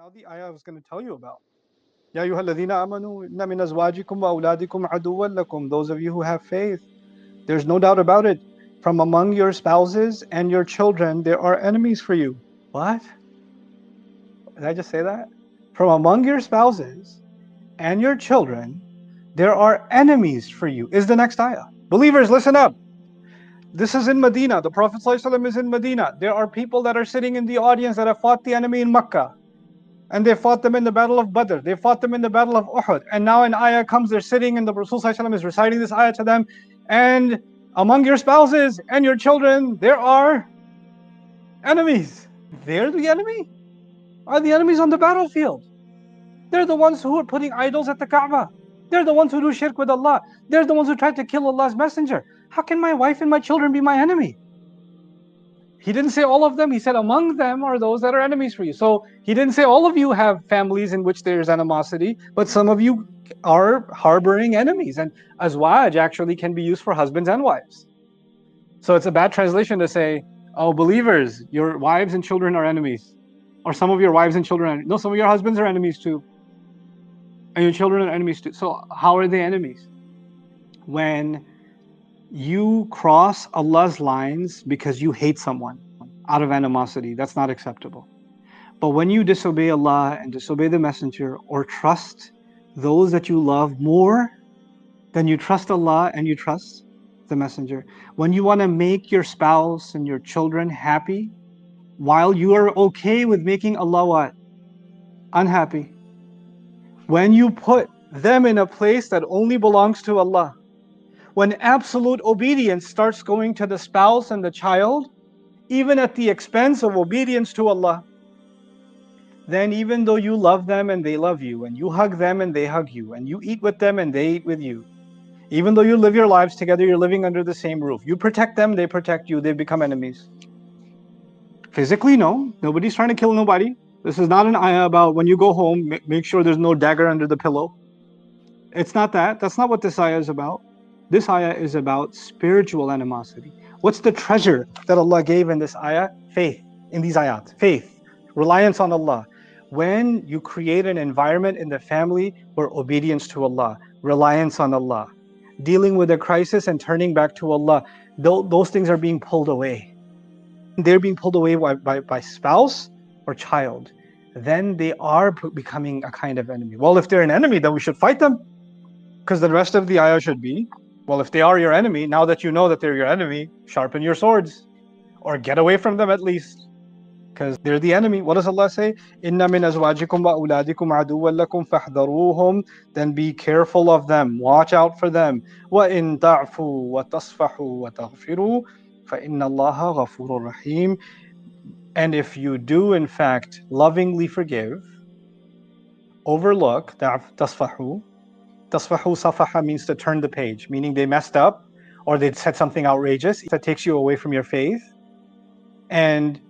Now the ayah I was going to tell you about. Ya ayyuhalladhina amanu inna min azwajikum wa awladikum aduwwan lakum. Those of you who have faith, there's no doubt about it. From among your spouses and your children, there are enemies for you. What? Did I just say that? From among your spouses and your children, there are enemies for you, is the next ayah. Believers, listen up. This is in Medina. The Prophet ﷺ is in Medina. There are people that are sitting in the audience that have fought the enemy in Makkah. And they fought them in the battle of Badr. They fought them in the battle of Uhud. And now an ayah comes, they're sitting, and the Rasul ﷺ is reciting this ayah to them. And among your spouses and your children, there are enemies. They're the enemy? Are the enemies on the battlefield? They're the ones who are putting idols at the Kaaba. They're the ones who do shirk with Allah. They're the ones who tried to kill Allah's messenger. How can my wife and my children be my enemy? He didn't say all of them. He said among them are those that are enemies for you. So he didn't say all of you have families in which there's animosity, but some of you are harboring enemies. And azwaj actually can be used for husbands and wives. So it's a bad translation to say, oh, believers, your wives and children are enemies. Or some of your wives and children are, no, some of your husbands are enemies too. And your children are enemies too. So how are they enemies? When you cross Allah's lines because you hate someone out of animosity, that's not acceptable. But when you disobey Allah and disobey the Messenger, or trust those that you love more than you trust Allah and you trust the Messenger, when you want to make your spouse and your children happy while you are okay with making Allah what? Unhappy. When you put them in a place that only belongs to Allah, when absolute obedience starts going to the spouse and the child, even at the expense of obedience to Allah, then even though you love them and they love you, and you hug them and they hug you, and you eat with them and they eat with you, even though you live your lives together, you're living under the same roof. You protect them, they protect you, they become enemies. Physically, no. Nobody's trying to kill nobody. This is not an ayah about when you go home, make sure there's no dagger under the pillow. It's not that. That's not what this ayah is about. This ayah is about spiritual animosity. What's the treasure that Allah gave in this ayah? Faith. In these ayat. Faith. Reliance on Allah. When you create an environment in the family where obedience to Allah, reliance on Allah, dealing with a crisis and turning back to Allah, those things are being pulled away. They're being pulled away by spouse or child. Then they are becoming a kind of enemy. Well, if they're an enemy, then we should fight them. Because the rest of the ayah should be, well, if they are your enemy, now that you know that they're your enemy, sharpen your swords. Or get away from them at least. Because they're the enemy. What does Allah say? Inna min azwajikum wa awladikum aduwwan lakum fahdharuhum. Then be careful of them. Watch out for them. Wa in ta'fu wa tasfahu wa taghfiru fa inna Allaha ghafurur rahim. And if you do in fact lovingly forgive, overlook, tasfahu. Tasfahu safaha means to turn the page, meaning they messed up or they said something outrageous that takes you away from your faith. And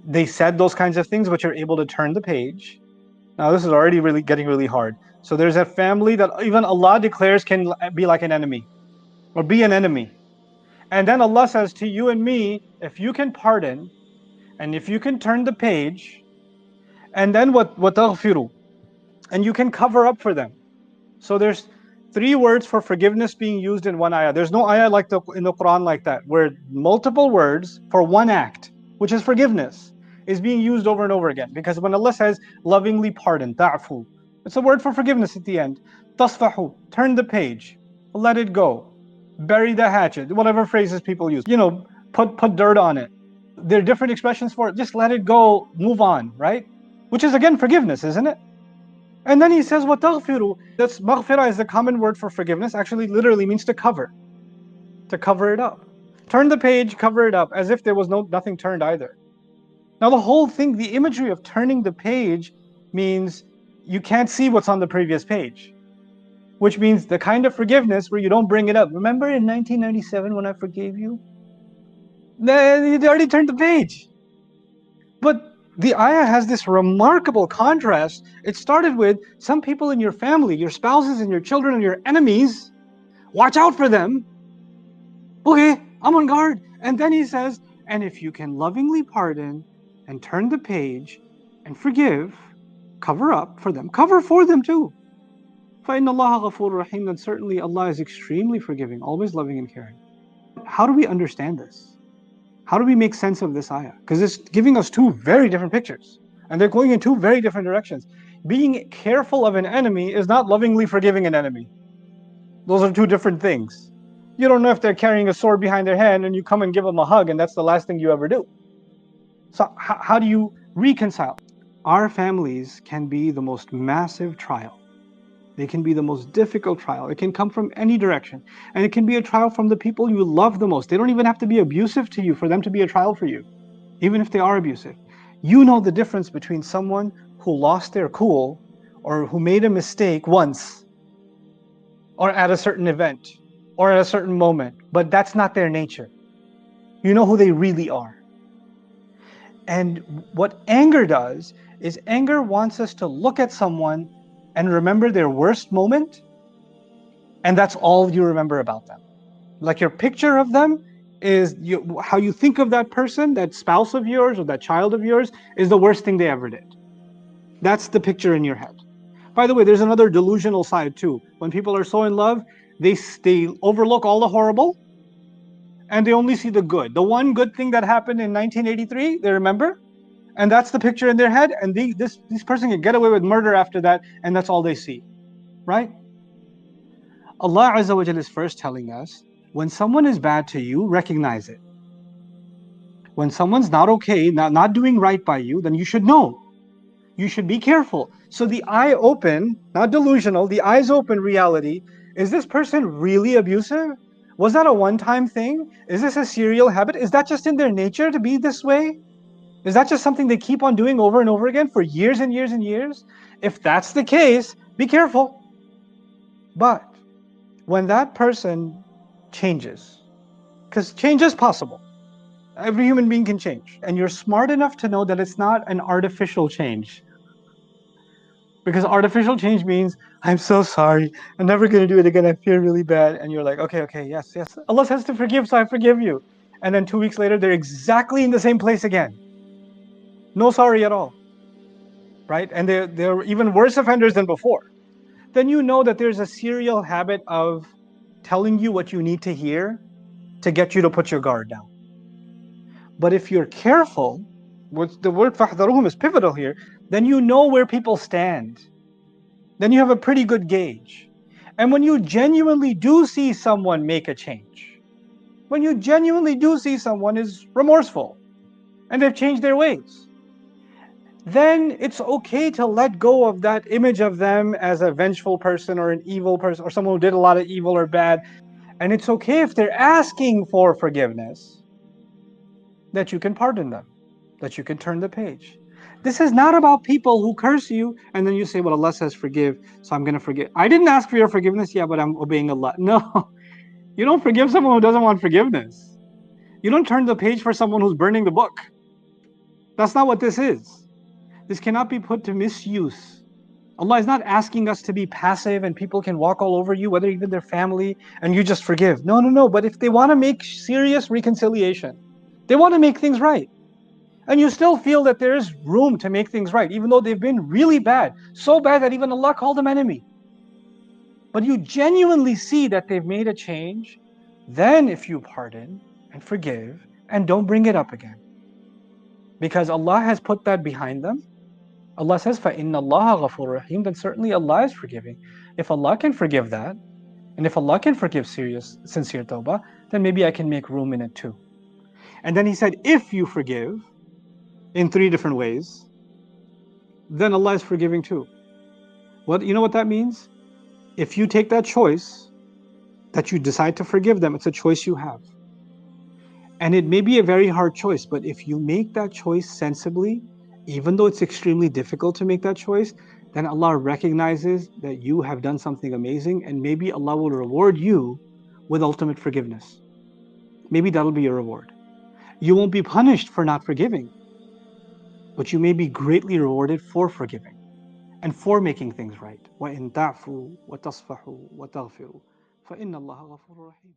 they said those kinds of things, but you're able to turn the page. Now this is already really getting really hard. So there's a family that even Allah declares can be like an enemy or be an enemy. And then Allah says to you and me, if you can pardon and if you can turn the page, and then what taghfiru, and you can cover up for them. So there's 3 words for forgiveness being used in one ayah. There's no ayah like in the Quran like that, where multiple words for one act, which is forgiveness, is being used over and over again. Because when Allah says lovingly pardon, ta'fu, it's a word for forgiveness at the end. Tasfahu, turn the page, let it go, bury the hatchet, whatever phrases people use. Put dirt on it. There are different expressions for it. Just let it go, move on, right? Which is again forgiveness, isn't it? And then he says, وَتَغْفِرُوا. That's maghfirah is the common word for forgiveness. Actually, literally means to cover it up. Turn the page, cover it up, as if there was nothing turned either. Now the whole thing, the imagery of turning the page means you can't see what's on the previous page. Which means the kind of forgiveness where you don't bring it up. Remember in 1997 when I forgave you? You already turned the page. But the ayah has this remarkable contrast. It started with some people in your family, your spouses and your children and your enemies. Watch out for them. Okay, I'm on guard. And then he says, and if you can lovingly pardon and turn the page and forgive, cover up for them, cover for them too. فَإِنَّ اللَّهَ غَفُورٌ رَحِيمٌ, then certainly Allah is extremely forgiving, always loving and caring. How do we understand this? How do we make sense of this ayah? Because it's giving us two very different pictures, and they're going in two very different directions. Being careful of an enemy is not lovingly forgiving an enemy. Those are two different things. You don't know if they're carrying a sword behind their hand and you come and give them a hug and that's the last thing you ever do. So how do you reconcile? Our families can be the most massive trial. They can be the most difficult trial. It can come from any direction. And it can be a trial from the people you love the most. They don't even have to be abusive to you for them to be a trial for you, even if they are abusive. You know the difference between someone who lost their cool or who made a mistake once or at a certain event or at a certain moment, but that's not their nature. You know who they really are. And what anger does is anger wants us to look at someone and remember their worst moment, and that's all you remember about them. Like your picture of them is how you think of that person, that spouse of yours or that child of yours, is the worst thing they ever did. That's the picture in your head. By the way, there's another delusional side too. When people are so in love, they overlook all the horrible and they only see the good. The one good thing that happened in 1983, they remember, and that's the picture in their head, and this person can get away with murder after that, and that's all they see, right? Allah Azza wa Jalla is first telling us, when someone is bad to you, recognize it. When someone's not okay, not doing right by you, then you should know. You should be careful. So the eye open, not delusional, the eyes open reality, is this person really abusive? Was that a one-time thing? Is this a serial habit? Is that just in their nature to be this way? Is that just something they keep on doing over and over again for years and years and years? If that's the case, be careful. But when that person changes, because change is possible. Every human being can change. And you're smart enough to know that it's not an artificial change. Because artificial change means, I'm so sorry, I'm never going to do it again, I feel really bad. And you're like, okay, yes. Allah says to forgive, so I forgive you. And then 2 weeks later, they're exactly in the same place again. No sorry at all. Right? And they're even worse offenders than before. Then you know that there's a serial habit of telling you what you need to hear to get you to put your guard down. But if you're careful, the word فَاحْذَرُوهُمْ is pivotal here, then you know where people stand. Then you have a pretty good gauge. And when you genuinely do see someone make a change, when you genuinely do see someone is remorseful and they've changed their ways, then it's okay to let go of that image of them as a vengeful person or an evil person or someone who did a lot of evil or bad. And it's okay if they're asking for forgiveness, that you can pardon them, that you can turn the page. This is not about people who curse you and then you say, well, Allah says forgive, so I'm going to forgive. I didn't ask for your forgiveness, yeah, but I'm obeying Allah. No, you don't forgive someone who doesn't want forgiveness. You don't turn the page for someone who's burning the book. That's not what this is. This cannot be put to misuse. Allah is not asking us to be passive and people can walk all over you, whether even their family, and you just forgive. No. But if they want to make serious reconciliation, they want to make things right, and you still feel that there is room to make things right, even though they've been really bad, so bad that even Allah called them enemy. But you genuinely see that they've made a change, then if you pardon and forgive and don't bring it up again, because Allah has put that behind them. Allah says, فَإِنَّ اللَّهَ غَفُورٌ رَحِيمٌ, then certainly Allah is forgiving. If Allah can forgive that, and if Allah can forgive sincere tawbah, then maybe I can make room in it too. And then He said, if you forgive in 3 different ways, then Allah is forgiving too. You know what that means? If you take that choice, that you decide to forgive them, it's a choice you have. And it may be a very hard choice, but if you make that choice sensibly, even though it's extremely difficult to make that choice, then Allah recognizes that you have done something amazing, and maybe Allah will reward you with ultimate forgiveness. Maybe that'll be your reward. You won't be punished for not forgiving, but you may be greatly rewarded for forgiving and for making things right. وَإِن تَعْفُوا وَتَصْفَحُوا وَتَغْفِرُوا فَإِنَّ اللَّهَ غَفُورٌ رَحِيمٌ.